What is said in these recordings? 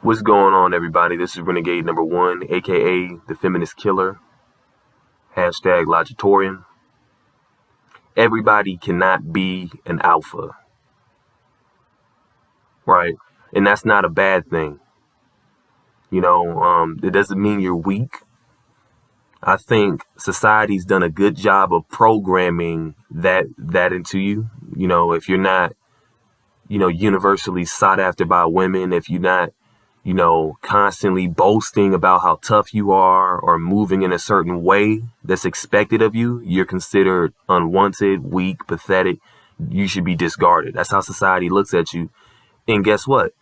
What's going on, everybody? This is Renegade number 1, aka the Feminist Killer. Hashtag Logitorian. Everybody cannot be an alpha, right? And that's not a bad thing. It doesn't mean you're weak. I think society's done a good job of programming that into you. If you're not, universally sought after by women, if you're not, constantly boasting about how tough you are or moving in a certain way that's expected of you, you're considered unwanted, weak, pathetic. You should be discarded. That's how society looks at you. And guess what?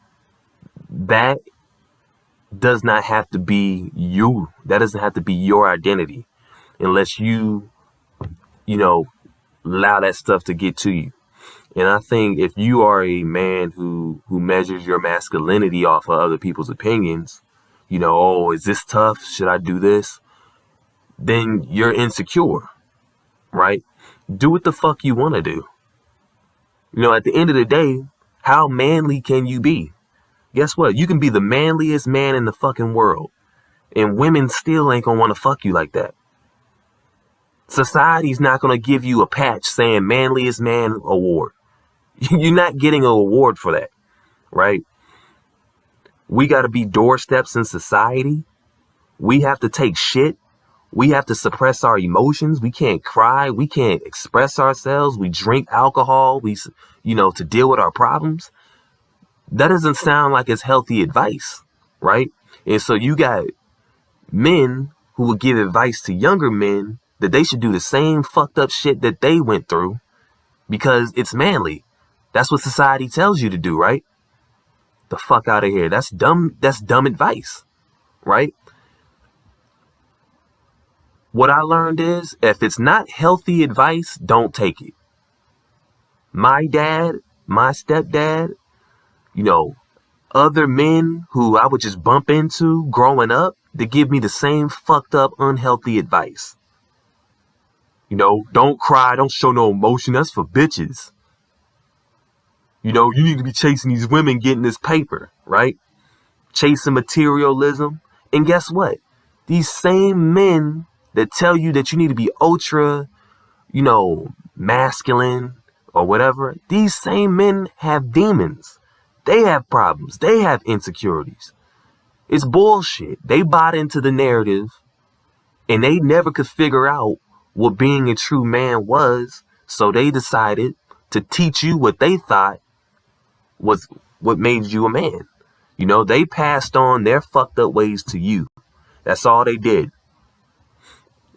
That does not have to be you. That doesn't have to be your identity unless you, allow that stuff to get to you. And I think if you are a man who measures your masculinity off of other people's opinions, oh, is this tough? Should I do this? Then you're insecure, right? Do what the fuck you want to do. At the end of the day, how manly can you be? Guess what? You can be the manliest man in the fucking world, and women still ain't gonna want to fuck you like that. Society's not gonna give you a patch saying manliest man award. You're not getting an award for that, right? We got to be doorsteps in society. We have to take shit. We have to suppress our emotions. We can't cry. We can't express ourselves. We drink alcohol. To deal with our problems. That doesn't sound like it's healthy advice, right? And so you got men who will give advice to younger men that they should do the same fucked up shit that they went through because it's manly. That's what society tells you to do, right? The fuck out of here. That's dumb. That's dumb advice, right? What I learned is if it's not healthy advice, don't take it. My dad, my stepdad, other men who I would just bump into growing up, they give me the same fucked up, unhealthy advice. Don't cry. Don't show no emotion. That's for bitches. You need to be chasing these women, getting this paper, right? Chasing materialism. And guess what? These same men that tell you that you need to be ultra, masculine or whatever, these same men have demons. They have problems. They have insecurities. It's bullshit. They bought into the narrative and they never could figure out what being a true man was. So they decided to teach you what they thought was what made you a man. They passed on their fucked up ways to you. That's all they did.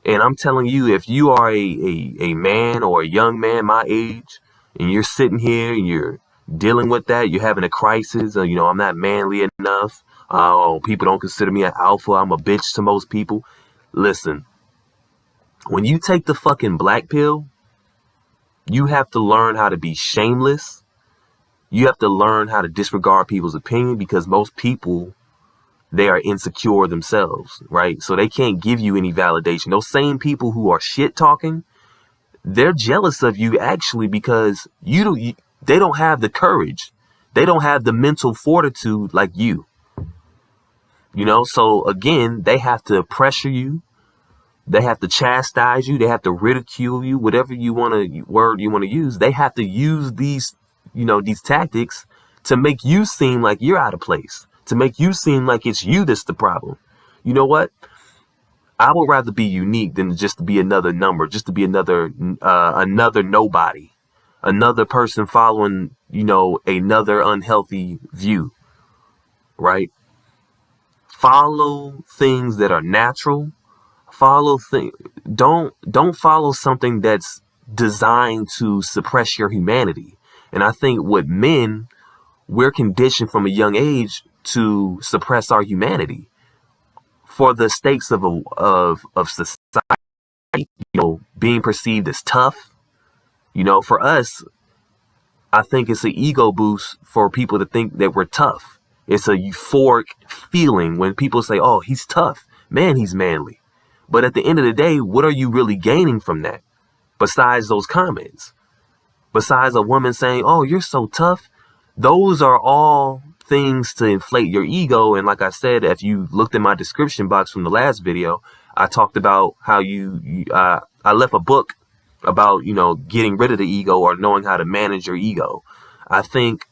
And I'm telling you, if you are a man or a young man my age, and you're sitting here and you're dealing with that, you're having a crisis, I'm not manly enough. Oh, people don't consider me an alpha. I'm a bitch to most people. Listen, when you take the fucking black pill, you have to learn how to be shameless. You have to learn how to disregard people's opinion because most people, they are insecure themselves, right? So they can't give you any validation. Those same people who are shit talking, they're jealous of you actually because they don't have the courage. They don't have the mental fortitude like you. So again, they have to pressure you. They have to chastise you. They have to ridicule you, whatever word you want to use. They have to use these tactics to make you seem like you're out of place, to make you seem like it's you that's the problem. You know what? I would rather be unique than just to be another number, just to be another nobody, another person following, another unhealthy view, right? Follow things that are natural. Don't follow something that's designed to suppress your humanity. And I think with men, we're conditioned from a young age to suppress our humanity for the stakes of society, being perceived as tough. For us, I think it's an ego boost for people to think that we're tough. It's a euphoric feeling when people say, oh, he's tough. Man, he's manly. But at the end of the day, what are you really gaining from that? Besides those comments, besides a woman saying, oh, you're so tough. Those are all things to inflate your ego. And like I said, if you looked in my description box from the last video, I talked about how I left a book about, getting rid of the ego or knowing how to manage your ego. I think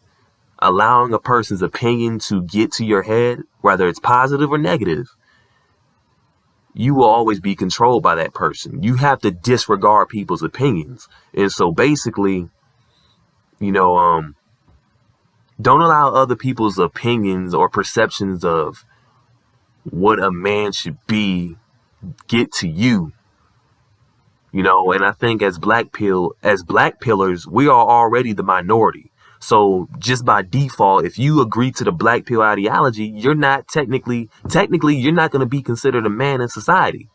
allowing a person's opinion to get to your head, whether it's positive or negative, you will always be controlled by that person. You have to disregard people's opinions. And so basically, don't allow other people's opinions or perceptions of what a man should be get to you. And I think as black pillars, we are already the minority. So just by default, if you agree to the black pill ideology, you're not technically you're not going to be considered a man in society.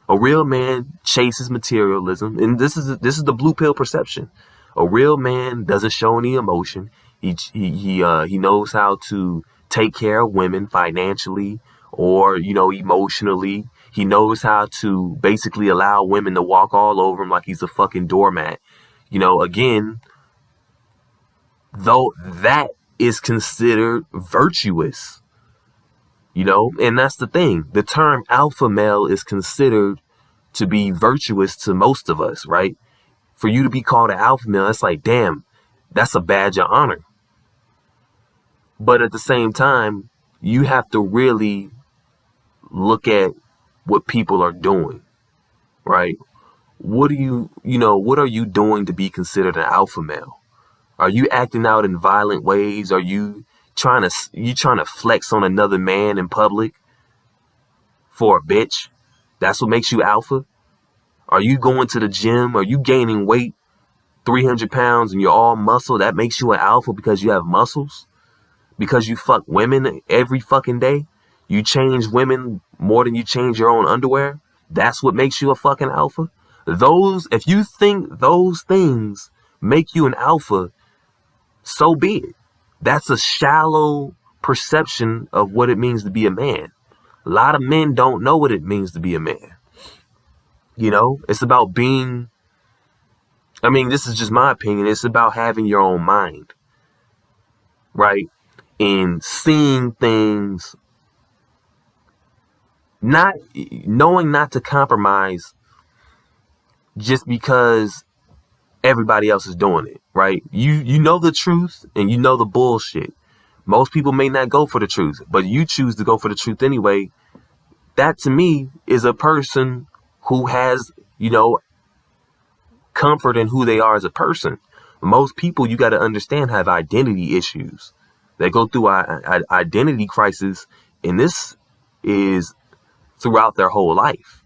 A real man chases materialism, and this is the blue pill perception. A real man doesn't show any emotion. He knows how to take care of women financially or emotionally. He knows how to basically allow women to walk all over him like he's a fucking doormat. Again, though that is considered virtuous, and that's the thing. The term alpha male is considered to be virtuous to most of us, right? For you to be called an alpha male, it's like, damn, that's a badge of honor. But at the same time, you have to really look at what people are doing, right? What are you doing to be considered an alpha male? Are you acting out in violent ways? Are you trying to flex on another man in public for a bitch? That's what makes you alpha? Are you going to the gym? Are you gaining weight, 300 pounds, and you're all muscle? That makes you an alpha because you have muscles? Because you fuck women every fucking day? You change women more than you change your own underwear? That's what makes you a fucking alpha? If you think those things make you an alpha, so be it. That's a shallow perception of what it means to be a man. A lot of men don't know what it means to be a man. It's about this is just my opinion. It's about having your own mind, right? And seeing things, knowing not to compromise just because everybody else is doing it, right? You know the truth and you know the bullshit. Most people may not go for the truth, but you choose to go for the truth anyway. That to me is a person who has, comfort in who they are as a person. Most people, you got to understand, have identity issues. They go through an identity crisis, and this is throughout their whole life.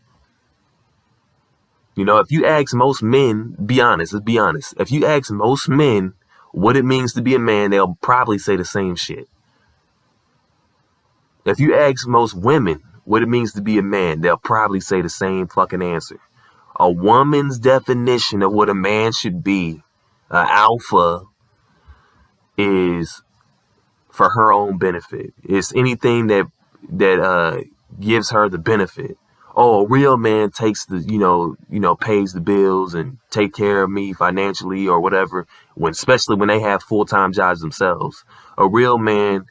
If you ask most men, let's be honest. If you ask most men what it means to be a man, they'll probably say the same shit. If you ask most women what it means to be a man, they'll probably say the same fucking answer. A woman's definition of what a man should be, alpha, is for her own benefit. It's anything that gives her the benefit. Oh, a real man takes the, pays the bills and take care of me financially or whatever, especially when they have full-time jobs themselves. A real man,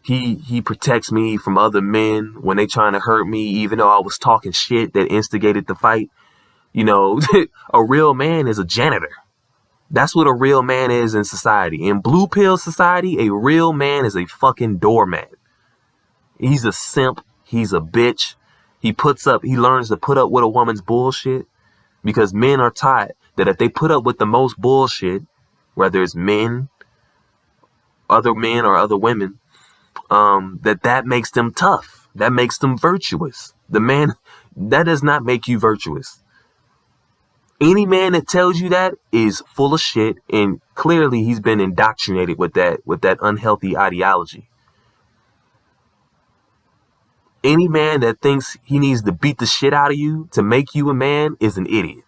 he protects me from other men when they trying to hurt me, even though I was talking shit that instigated the fight. A real man is a janitor. That's what a real man is in society. In blue pill society, a real man is a fucking doormat. He's a simp. He's a bitch. He learns to put up with a woman's bullshit, because men are taught that if they put up with the most bullshit, whether it's men or other women, that makes them tough. That makes them virtuous. That does not make you virtuous. Any man that tells you that is full of shit, and clearly he's been indoctrinated with that unhealthy ideology. Any man that thinks he needs to beat the shit out of you to make you a man is an idiot.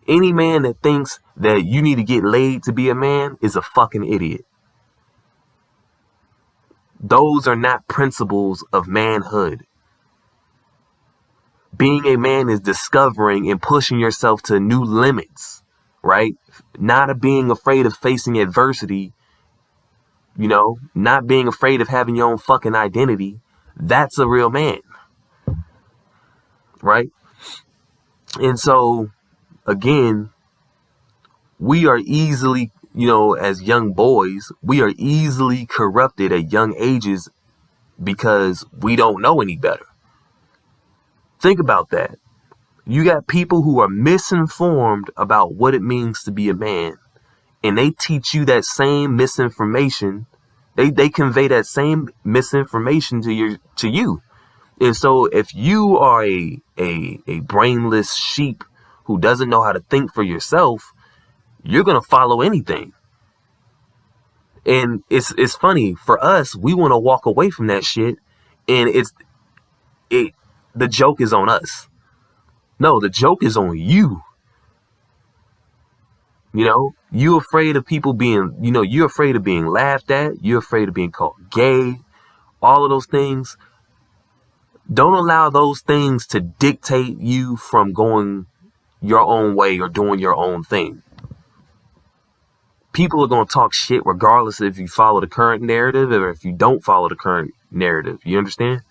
Any man that thinks that you need to get laid to be a man is a fucking idiot. Those are not principles of manhood. Being a man is discovering and pushing yourself to new limits, right? Not being afraid of facing adversity not being afraid of having your own fucking identity. That's a real man, right? And so, again, we are easily, as young boys, we are easily corrupted at young ages because we don't know any better. Think about that. You got people who are misinformed about what it means to be a man, and they teach you that same misinformation. They convey that same misinformation to you. And so if you are a brainless sheep who doesn't know how to think for yourself, you're going to follow anything. And it's funny for us, we want to walk away from that shit, and the joke is on us. No, the joke is on you. You afraid of people being, you're afraid of being laughed at. You're afraid of being called gay. All of those things. Don't allow those things to dictate you from going your own way or doing your own thing. People are going to talk shit regardless if you follow the current narrative or if you don't follow the current narrative. You understand?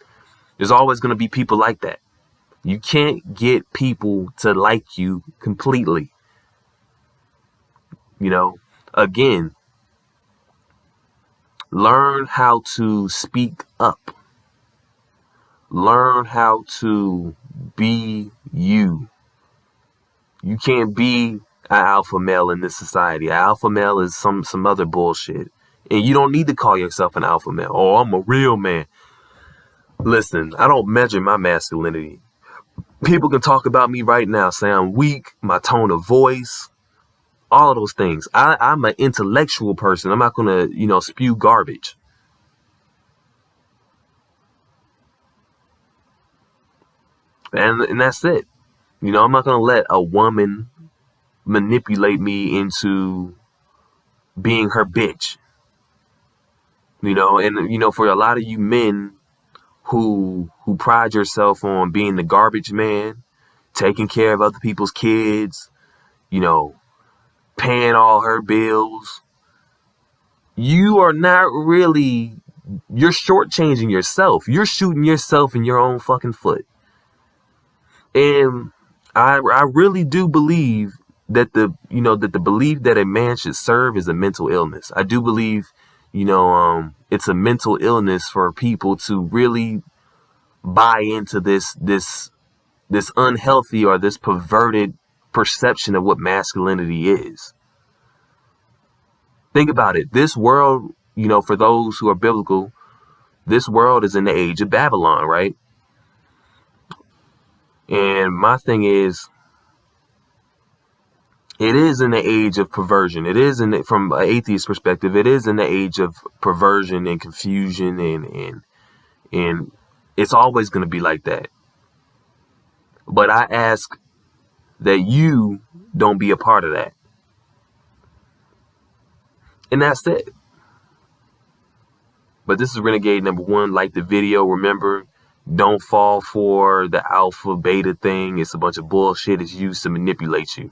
There's always going to be people like that. You can't get people to like you completely. Again, learn how to speak up. Learn how to be you. You can't be an alpha male in this society. An alpha male is some other bullshit. And you don't need to call yourself an alpha male. Oh, I'm a real man. Listen, I don't measure my masculinity. People can talk about me right now, say I'm weak, my tone of voice, all of those things. I'm an intellectual person. I'm not going to, spew garbage. And that's it. I'm not going to let a woman manipulate me into being her bitch. And, for a lot of you men who pride yourself on being the garbage man, taking care of other people's kids, paying all her bills, you are not really, you're shortchanging yourself. You're shooting yourself in your own fucking foot. And I really do believe that the belief that a man should serve is a mental illness. I do believe, it's a mental illness for people to really buy into this unhealthy or this perverted perception of what masculinity is. Think about it. This world, for those who are biblical, this world is in the age of Babylon, right? And my thing is, it is in the age of perversion. It is from an atheist perspective, it is in the age of perversion and confusion, and it's always going to be like that. But I ask that you don't be a part of that. And that's it. But this is Renegade #1. Like the video. Remember, don't fall for the alpha beta thing. It's a bunch of bullshit. It's used to manipulate you.